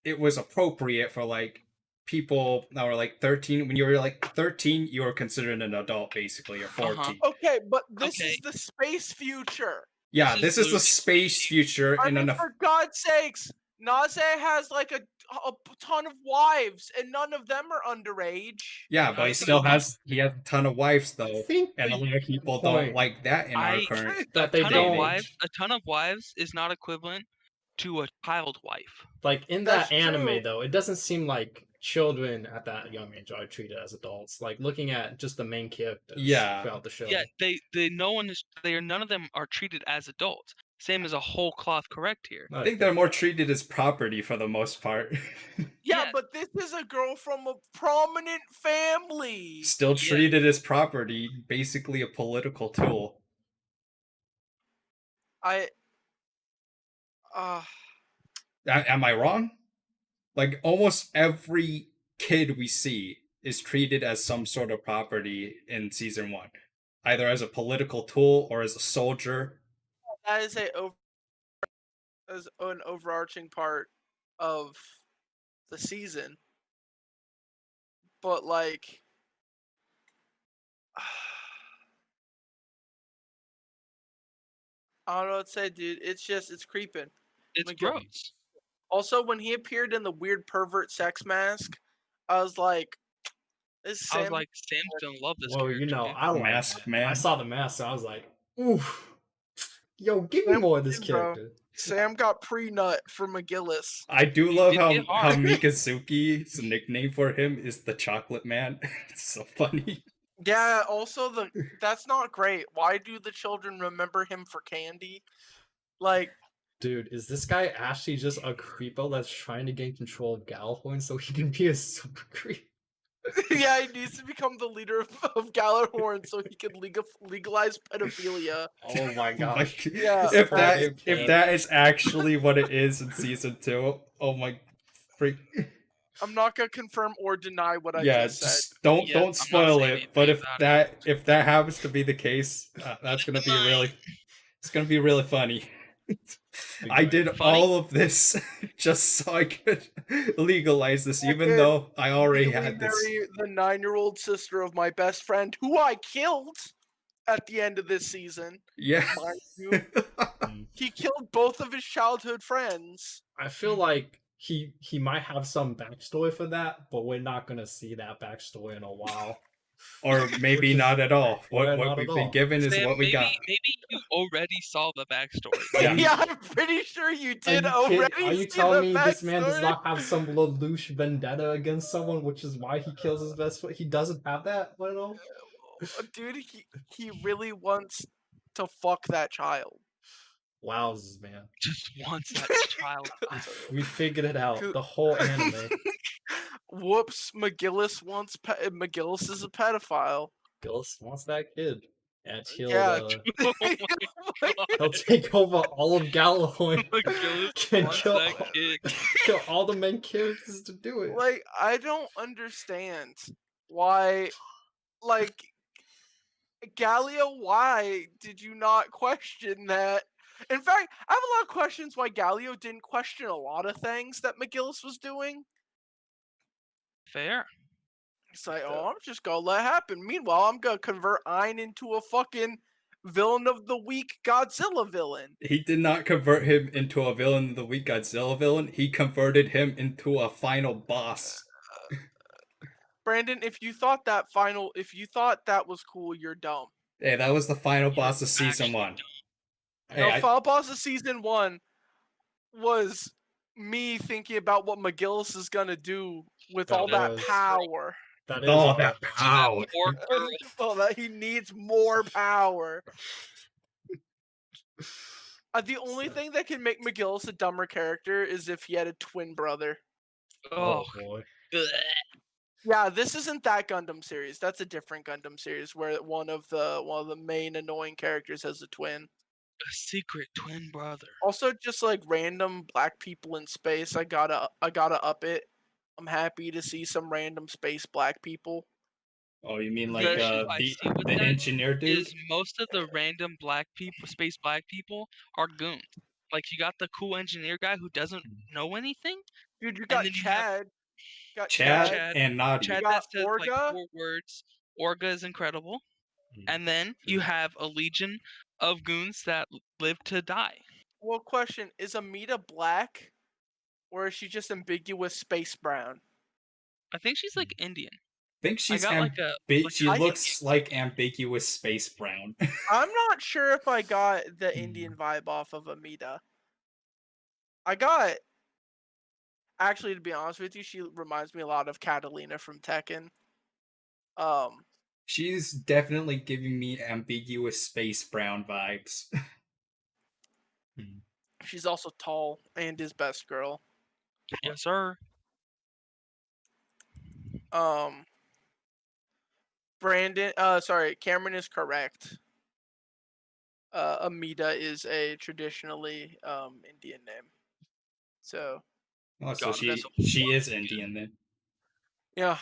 it was appropriate for like people that were like 13. When you were like 13, you were considered an adult, basically, or 14. okay, but this Okay. is the space future. Yeah, This is this is the literally space future I in mean, an for God's sakes, Naze has like a ton of wives, and none of them are underage. Yeah, but I he think still it's- has a ton of wives though, think and a the lot of people don't point- like that in our I- current. that they ton day of and don't age. A ton of wives is not equivalent to a child wife. like in That's that anime true. though. It doesn't seem like children at that young age are treated as adults. Like looking at just the main characters Yeah. throughout the show. Yeah, none of them are treated as adults. Same as a whole cloth correct here. I think they're more treated as property for the most part. Yeah, Yeah. but this is a girl from a prominent family. Still Yeah. treated as property, basically a political tool. Am I wrong? Like almost every kid we see is treated as some sort of property in season 1, either as a political tool or as a soldier. That is an overarching part of the season. But like I don't know what to say, dude. It's creeping. It's Miguel- gross. Also, when he appeared in the weird pervert sex mask, I was like, "This is I was Sam." like, Sam's gonna love this Well, character. you know, dude. I like Mask that. Man. I saw the mask, so I was like, oof. Yo, give me Sam more of this did, bro. character. Sam got pre-nut for McGillis. I do He love did how get hard. Mikazuki's nickname for him is the Chocolate Man. It's so funny. Yeah. Also, that's not great. Why do the children remember him for candy? Like, Dude, is this guy actually just a creepo that's trying to gain control of Gallifloy so he can be a super creep? yeah, he needs to become the leader of Galahorn so he can legalize pedophilia. Oh my gosh. Yeah, if that's- that is actually what it is in season 2, oh my freak. I'm not gonna confirm or deny what I Yeah, just said. just don't Yeah, I'm not spoil saying it. But anything if about that happens to be the case, that's gonna be really funny. I did Funny? all of this just so I could legalize this, even could though I already Really had this. marry the 9-year-old sister of my best friend, who I killed at the end of this season. Yeah. Mind you, he killed both of his childhood friends. I feel like he might have some backstory for that, but we're not gonna see that backstory in a while. Or maybe Which is- not at all. or What not we've at been all. given is Sam, what we got. maybe you already saw the backstory. Yeah. Yeah, I'm pretty sure you did Are you already. Are you see telling the me this man does backstory? not have some lelouch vendetta against someone, which is why he kills his best friend? He doesn't have that, I don't know. Dude, he really wants to fuck that child. Wowzers, man. Just wants that child. We figured it out. Cool. The whole anime. Whoops, McGillis McGillis is a pedophile. Gillis wants that kid. And he'll, Yeah. Oh my he'll take over all of Gallifloy McGillis and wants kill, that kid. kill all the main characters to do it. Like, I don't understand why, like, Gallia, why did you not question that? In fact, I have a lot of questions why Gallio didn't question a lot of things that McGillis was doing. Fair. It's like, oh, I'm just gonna let it happen. Meanwhile, I'm gonna convert Ein into a fucking villain of the week Godzilla villain. He did not convert him into a villain of the week Godzilla villain. He converted him into a final boss. Brandon, if you thought that was cool, you're dumb. Hey, that was the final boss of actually season 1. No, Hey, final boss of season 1 was me thinking about what McGillis is gonna do with all that was- power. That is all that power. Poor girl. Oh, that he needs more power. The only thing that can make McGillis a dumber character is if he had a twin brother. Oh, boy. bleh. Yeah, this isn't that Gundam series. That's a different Gundam series where one of the main annoying characters has a twin. A secret twin brother. Also, just like random black people in space, I gotta up it. I'm happy to see some random space black people. Oh, you mean like The issue I see with the that engineer dude? Is most of the random black people, space black people, are goons. Like you got the cool engineer guy who doesn't know anything. Dude, you And got then you have Chad. Got Chad Chad- and Naughty. Chad got that says like Orga? 4 words. Orga is incredible. Mm. And then you have a legion of goons that live to die. Well, question: is Amita black? Or is she just ambiguous space brown? I think she's like Indian. I think she's got like a she I- looks like ambiguous space brown. I'm not sure if I got the Hmm. Indian vibe off of Amida. I got. Actually, to be honest with you, she reminds me a lot of Catalina from Tekken. She's definitely giving me ambiguous space brown vibes. She's also tall and is best girl. yes, sir. Cameron is correct. Amida is a traditionally Indian name. So Oh, so God, that's she is Indian then. yeah,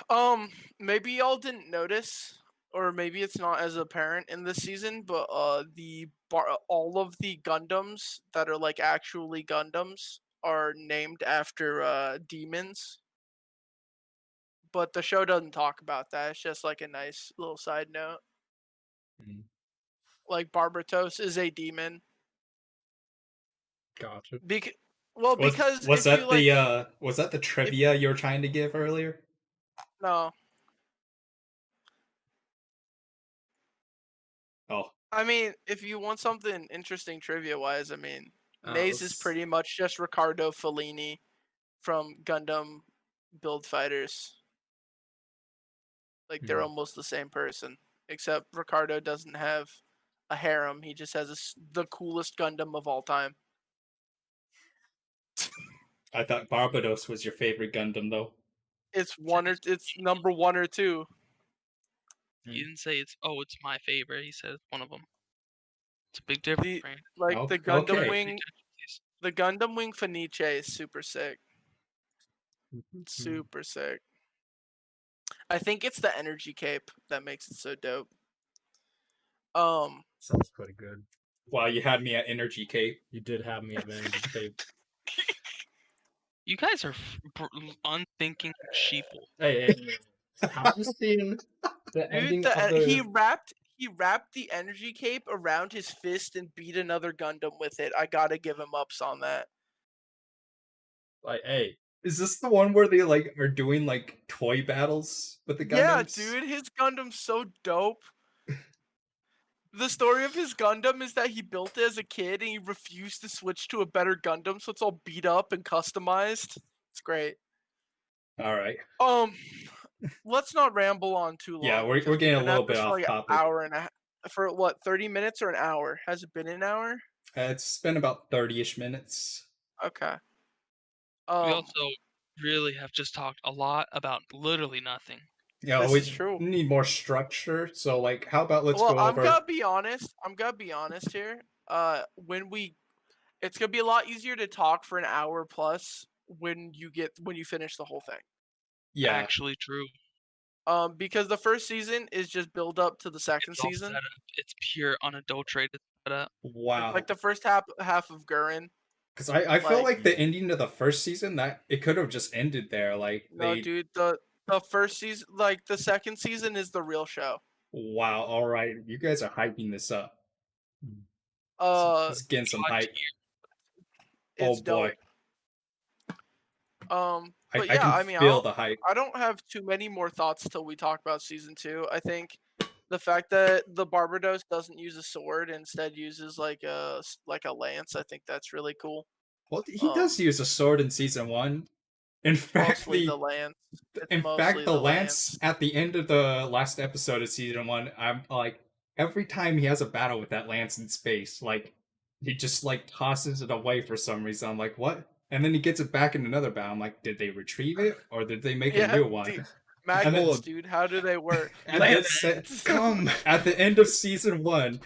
maybe y'all didn't notice, or maybe it's not as apparent in this season, but all of the Gundams that are like actually Gundams are named after demons. But the show doesn't talk about that. It's just like a nice little side note. Mhm. Like Barbatos is a demon. Gotcha. Because Was if that you like was that the trivia you were trying to give earlier? no, Oh, I mean if you want something interesting trivia wise, I mean Naze is let's- pretty much just Riccardo Fellini from Gundam Build Fighters. Like they're almost the same person, except Ricardo doesn't have a harem. He just has the coolest Gundam of all time. I thought Barbados was your favorite Gundam though. It's number 1 or 2. He didn't say it's my favorite. He said it's one of them. It's a big difference, Frank. Like Oh, the Gundam okay. Wing, the Gundam Wing Fenice is super sick. Super sick. I think it's the energy cape that makes it so dope. Sounds pretty good. Wow, you had me at Energy Cape. You did have me at Energy Cape. You guys are unthinking sheeple. Hey, have you seen the ending Dude, of the? he wrapped the energy cape around his fist and beat another Gundam with it. I gotta give him ups on that. Like, hey, Is this the one where they like are doing like toy battles with the Yeah, Gundams? dude, his Gundam's so dope. The story of his Gundam is that he built it as a kid and he refused to switch to a better Gundam, so it's all beat up and customized. It's great. All right. Let's not ramble on too long. Yeah, we're because getting a we've been little at this bit for off like an topic. hour and a half. For what, 30 minutes or an hour? Has it been an hour? It's been about 30-ish minutes. Okay. We also really have just talked a lot about literally nothing. Yeah, This we is true. need more structure. So, like, how about let's well, go I'm over? gonna be honest. here. It's gonna be a lot easier to talk for an hour plus when you finish the whole thing. Yeah, Actually true. Because the first season is just build up to the second It's all season. setup. It's pure unadulterated setup. wow. Like the first half of Gurren. Because I feel like- like the ending of the first season that it could have just ended there. Like No, they. dude, the first season, like the second season, is the real show. Wow. All right, you guys are hyping this up. It's getting some God hype. It's Oh boy. dope. But I yeah, can I mean, feel the hype. I don't have too many more thoughts till we talk about season 2. I think the fact that the Barbados doesn't use a sword, instead uses like a lance, I think that's really cool. Well, he does use a sword in season 1. In fact, Mostly the lance. the lance at the end of the last episode of season 1, I'm like, every time he has a battle with that lance in space, like he just like tosses it away for some reason. I'm like, what? And then he gets it back in another battle. I'm like, did they retrieve it or did they make a new one? Dude, magnets, dude. How do they work? At the end of season 1,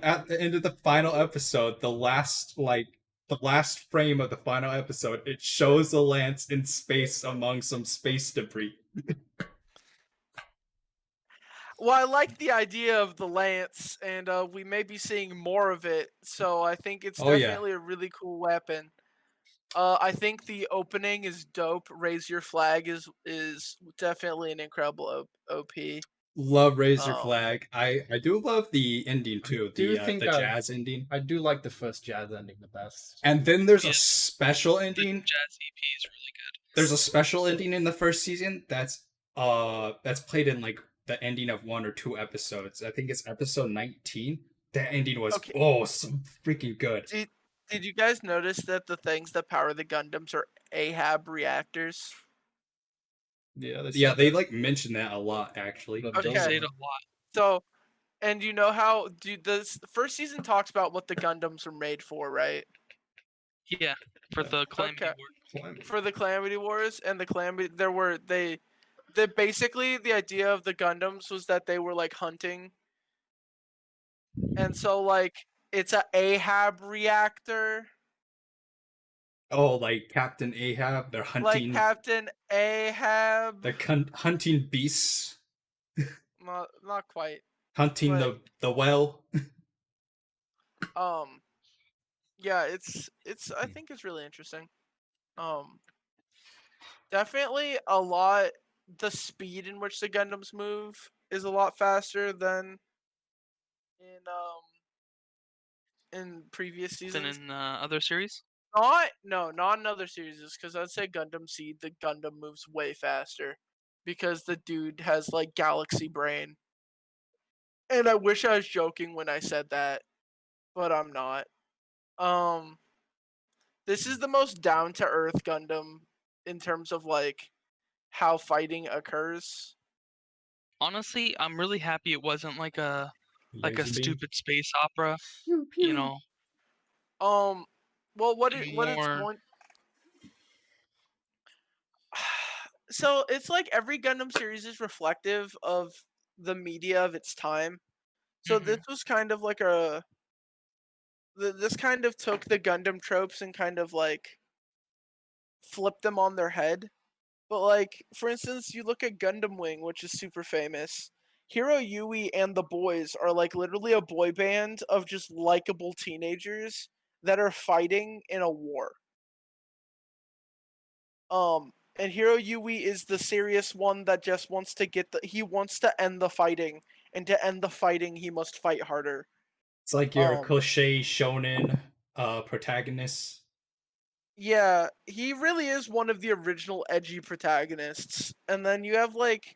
at the end of the final episode, the last frame of the final episode, it shows a lance in space among some space debris. Well, I like the idea of the lance, and we may be seeing more of it. So I think it's definitely a really cool weapon. I think the opening is dope. Raise your flag is definitely an incredible OP. Love Razor Oh. Flag. I do love the ending too. do The think the jazz ending. I do like the first jazz ending the best. And then there's Yeah. a special The ending. jazz EP is really good. There's a special ending in the first season that's played in like the ending of 1 or 2 episodes. I think it's episode 19. That ending was Okay. so freaking good. Did you guys notice that the things that power the Gundams are Ahab reactors? Yeah, They like mention that a lot actually. But Okay. They say it a lot. So, and you know how the first season talks about what the Gundams were made for, right? Yeah, for Yeah. the Calamity Okay. War. For the Calamity Wars and the Calamity, they basically the idea of the Gundams was that they were like hunting, and so like it's a Ahab reactor, Oh, like Captain Ahab, they're like hunting Captain Ahab. hunting beasts, Not quite. hunting But- the well. Yeah, it's I think it's really interesting. Definitely a lot. The speed in which the Gundams move is a lot faster than in previous Than seasons. in other series. Not in other series, because I'd say Gundam Seed, the Gundam moves way faster because the dude has like galaxy brain. And I wish I was joking when I said that, but I'm not. This is the most down to earth Gundam in terms of like how fighting occurs. Honestly, I'm really happy it wasn't like a Laser beam. stupid space opera. Pew, pew. You know, Well, what it's more. going. So it's like every Gundam series is reflective of the media of its time. So this was kind of like this kind of took the Gundam tropes and kind of like flipped them on their head. But like, for instance, you look at Gundam Wing, which is super famous. Hiro Yui and the boys are like literally a boy band of just likable teenagers that are fighting in a war. And Hiro Yui is the serious one that just wants to he wants to end the fighting, and to end the fighting he must fight harder. It's like your cliche shonen protagonist. Yeah, he really is one of the original edgy protagonists. And then you have like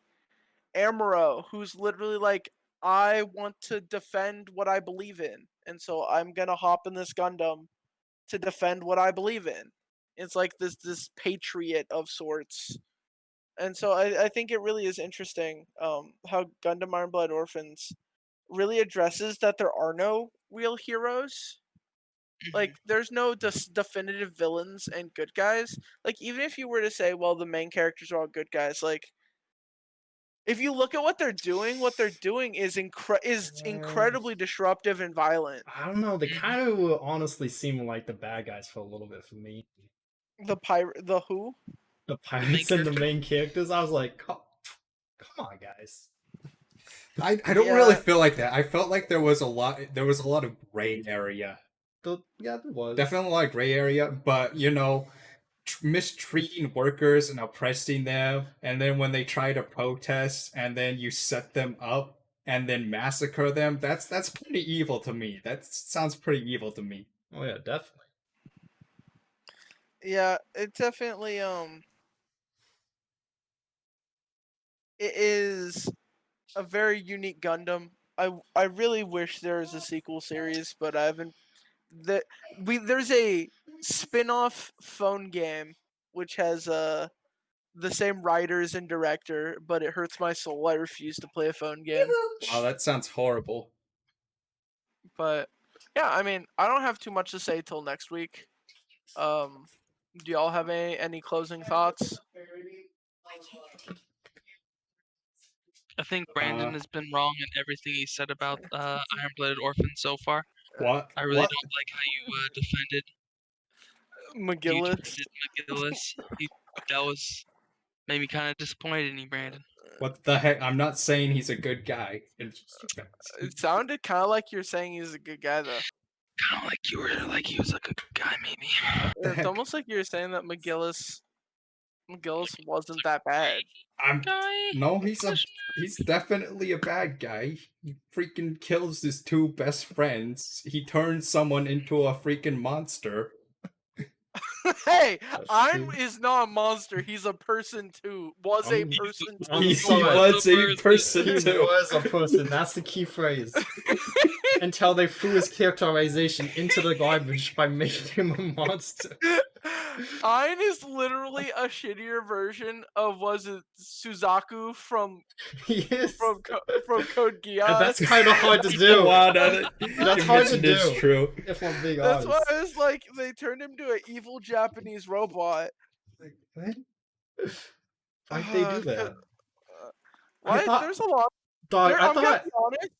Amuro, who's literally like, I want to defend what I believe in, and so I'm gonna hop in this Gundam to defend what I believe in. It's like this patriot of sorts. And so I think it really is interesting how Gundam Iron-Blooded Orphans really addresses that there are no real heroes. Like, there's no definitive villains and good guys. Like, even if you were to say, well, the main characters are all good guys, like, if you look at what they're doing is incredibly disruptive and violent. I don't know. They kind of honestly seem like the bad guys for a little bit for me. The who? The pirates and the main characters. I was like, come on, guys. I don't really feel like that. I felt like there was a lot of gray area. Yeah, there was definitely a lot of gray area, but you know, mistreating workers and oppressing them, and then when they try to protest, and then you set them up and then massacre them. That's pretty evil to me. That sounds pretty evil to me. Oh yeah, definitely. Yeah, it definitely it is a very unique Gundam. I really wish there was a sequel series, but I haven't. There's a spin-off phone game which has the same writers and director, but it hurts my soul. I refuse to play a phone game. Wow, that sounds horrible. But yeah, I mean, I don't have too much to say till next week. Do y'all have any closing thoughts? I think Brandon has been wrong in everything he said about Iron-Blooded Orphans so far. What? I really don't like how you defended McGillis. McGillis. That was made me kind of disappointed in you, Brandon. What the heck? I'm not saying he's a good guy. It sounded kind of like you're saying he's a good guy, though. Kind of like you were like he was a good guy, maybe. It's almost like you're saying that McGillis Gillis wasn't that bad. No, he's definitely a bad guy. He freaking kills his two best friends. He turns someone into a freaking monster. Hey, That's Iron true. is not a monster. He's a person too. Was a I'm- person too. I'm He sorry. was a person He too. was a person. That's the key phrase. Until they threw his characterization into the garbage by making him a monster. Ein is literally a shittier version of was it Suzaku from He is. from Code Geass. And that's kind of hard to do. Wow, That's hard to do. It's true. If I'm being That's honest. why I was like, they turned him to an evil Japanese robot. Like, what? Why'd they do that? What? thought- There's a lot. Dog, I I'm gonna thought. be honest.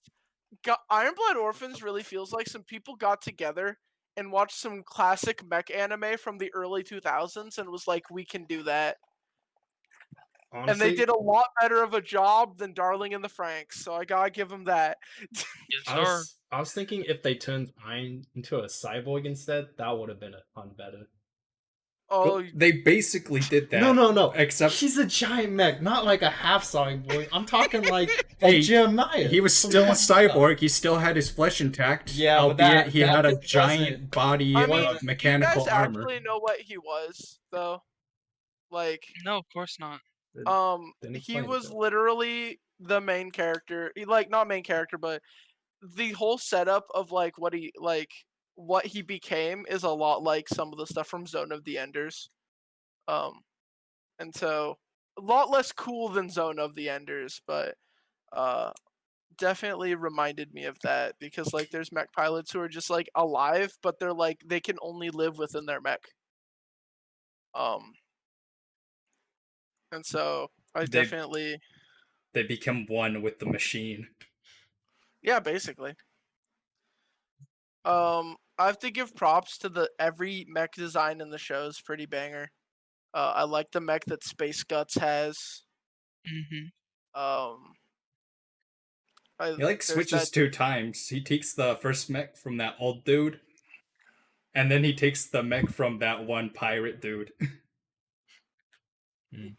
Iron-Blooded Orphans really feels like some people got together and watched some classic mech anime from the early 2000s and was like, we can do that. Honestly, And they did a lot better of a job than Darling in the Franxx, so I gotta give them that. Yes, I sir. was thinking if they turned Iron into a cyborg instead, that would have been a ton better. Oh, They basically did that. No. Except He's a giant mech, not like a half cyborg. I'm talking like Hey, Jeremiah. he was still a cyborg. He still had his flesh intact. Yeah, but albeit that- he that had a wasn't- giant body I mean, of mechanical you guys armor. actually know what he was, though. Like, No, of course not. Then he explain it was to us. literally the main character. Like, not main character, but the whole setup of like what he became is a lot like some of the stuff from Zone of the Enders. And so a lot less cool than Zone of the Enders, but definitely reminded me of that because like there's mech pilots who are just like alive, but they're like they can only live within their mech. And so I They- definitely, They become one with the machine. yeah, basically. I have to give props to every mech design in the show is pretty banger. I like the mech that Space Guts has. Mm-hmm. He There's switches that- 2 times. He takes the first mech from that old dude, and then he takes the mech from that one pirate dude.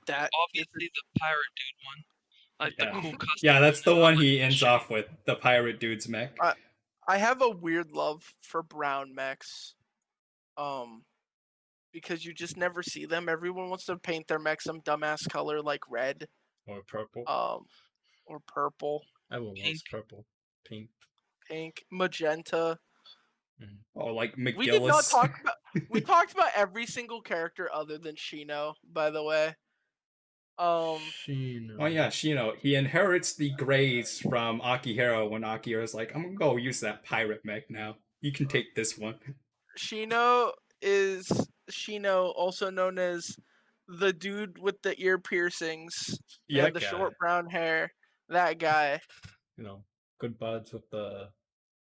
that Obviously, the pirate dude one. Like Yeah. the cool custom. Yeah, that's the one he like, ends shit. off with, the pirate dude's mech. I have a weird love for brown mechs. Because you just never see them. Everyone wants to paint their mech some dumbass color like red, Or purple. or purple, Everyone Pink. loves purple. Pink. pink, magenta. Oh, like McGillis. We did not talk about. We talked about every single character other than Shino, by the way. Shino. Oh yeah, Shino. He inherits the grays from Akihiro when Akihira's like, I'm gonna go use that pirate mech now. You can take this one. Shino is Shino, also known as the dude with the ear piercings Yeah, and the short brown hair. That guy. You know, good buds with the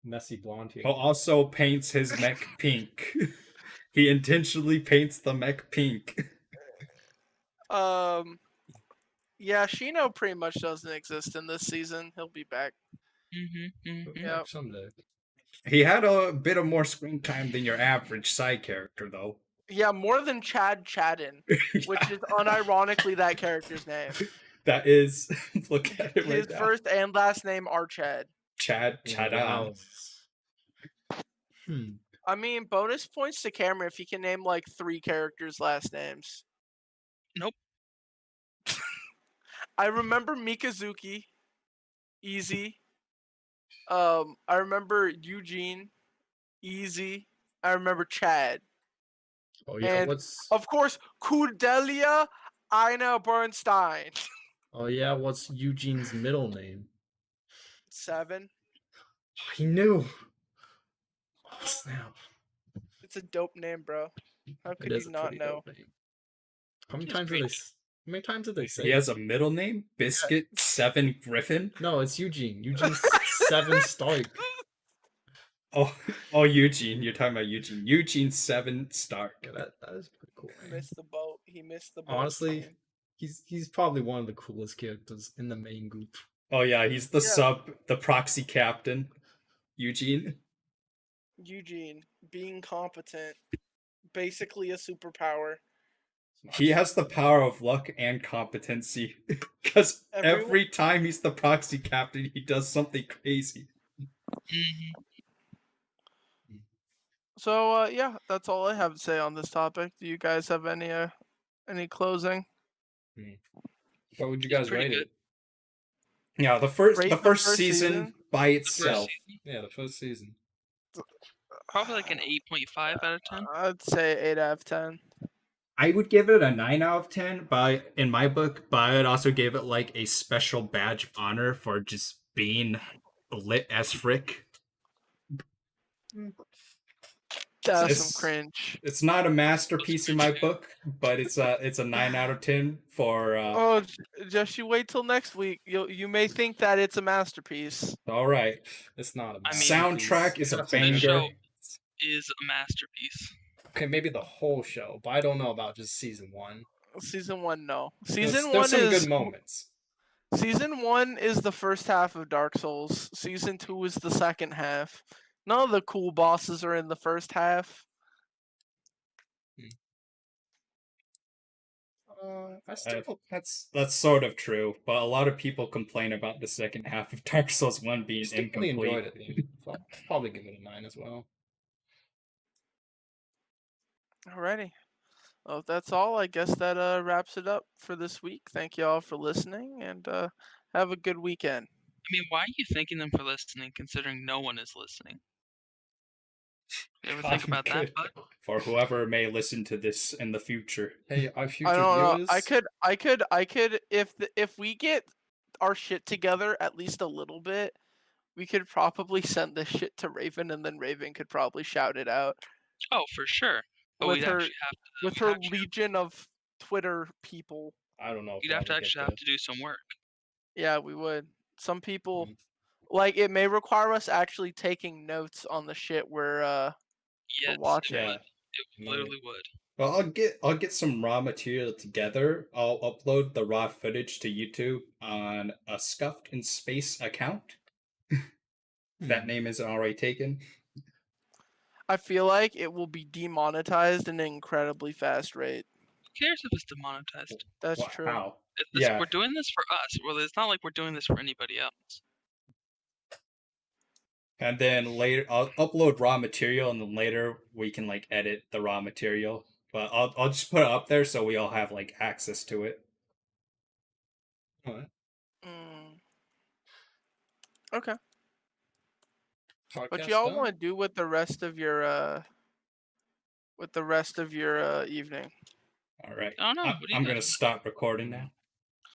messy blonde hair. who also paints his mech pink. He intentionally paints the mech pink. Yeah, Shino pretty much doesn't exist in this season. He'll be back. Mm-hmm. Mm-hmm. Yeah. Someday. He had a bit of more screen time than your average side character, though. Yeah, more than Chad Chadden, which is unironically that character's name. That is, look at it right His now. first and last name are Chad. Chad Wow. I mean, bonus points to Cameron if he can name like 3 characters' last names. Nope. I remember Mikazuki. Easy. I remember Eugene. Easy. I remember Chad. Oh yeah, And- what's Of course, Cordelia Ina Bernstein. oh yeah, what's Eugene's middle name? 7. He knew. Oh snap! It's a dope name, bro. How It could is you a not pretty know? dope name. How many It's times did pretty they? How many times did they say? He has a middle name? Biscuit 7 Griffin? No, it's Eugene. Eugene's 7 Stark. Oh, Eugene. You're talking about Eugene. Eugene 7 Stark. Yeah, that is pretty cool. He man. missed the boat. He missed the boat. Honestly, man. he's probably one of the coolest characters in the main group. Oh yeah, he's the Yeah. the proxy captain. Eugene. Eugene being competent, basically a superpower. He has the power of luck and competency. Because every time he's the proxy captain, he does something crazy. Mhm. So yeah, that's all I have to say on this topic. Do you guys have any closing? What would you He's guys pretty rate good. it? Yeah, the Rate first the first season season? by The first itself. season, Yeah, the first season. probably like an 8.5 out of 10. I'd say 8 out of 10. I would give it a 9 out of 10, but in my book, but I would also give it like a special badge of honor for just being lit as frick. That's some It's- cringe. It's not a masterpiece in my book, but it's a 9 out of 10 for Oh, just you wait till next week. You may think that it's a masterpiece. all right. It's not a I mean, Soundtrack is a That's a This good show banger. is a masterpiece. Okay, maybe the whole show, but I don't know about just season 1. Season 1, no. There's Season 1 some is good moments. Season 1 is the first half of Dark Souls. Season 2 is the second half. None of the cool bosses are in the first half. That's sort of true, but a lot of people complain about the second half of Dark Souls 1 being Distinctly incomplete. enjoyed it. So I'll probably give it a 9 as well. Alrighty. Well, if that's all, I guess that wraps it up for this week. Thank you all for listening, and have a good weekend. I mean, why are you thanking them for listening, considering no one is listening? You ever think about that, bud? For whoever may listen to this in the future. Hey, our future I don't know. viewers. I could, if we get our shit together at least a little bit, we could probably send this shit to Raven, and then Raven could probably shout it out Oh, for sure. But with we'd her actually have to. with we'd her actually- legion of Twitter people. I don't know. If You'd we'll have to ever get actually there. have to do some work. Yeah, we would. Some people Mhm. like it may require us actually taking notes on the shit Yes, watching. it Yeah. would. It literally would. Well, I'll get some raw material together. I'll upload the raw footage to YouTube on a Scuffed in Space account. That name isn't already taken. I feel like it will be demonetized at an incredibly fast rate. Who cares if it's demonetized? That's true. How? This, Yeah. We're doing this for us. Well, it's not like we're doing this for anybody else. And then later I'll upload raw material, and then later we can like edit the raw material. But I'll just put it up there so we all have like access to it. Alright. Okay. What Podcast y'all done? want to do with the rest of your evening? All right. I don't know. What do you I'm think? gonna stop recording now.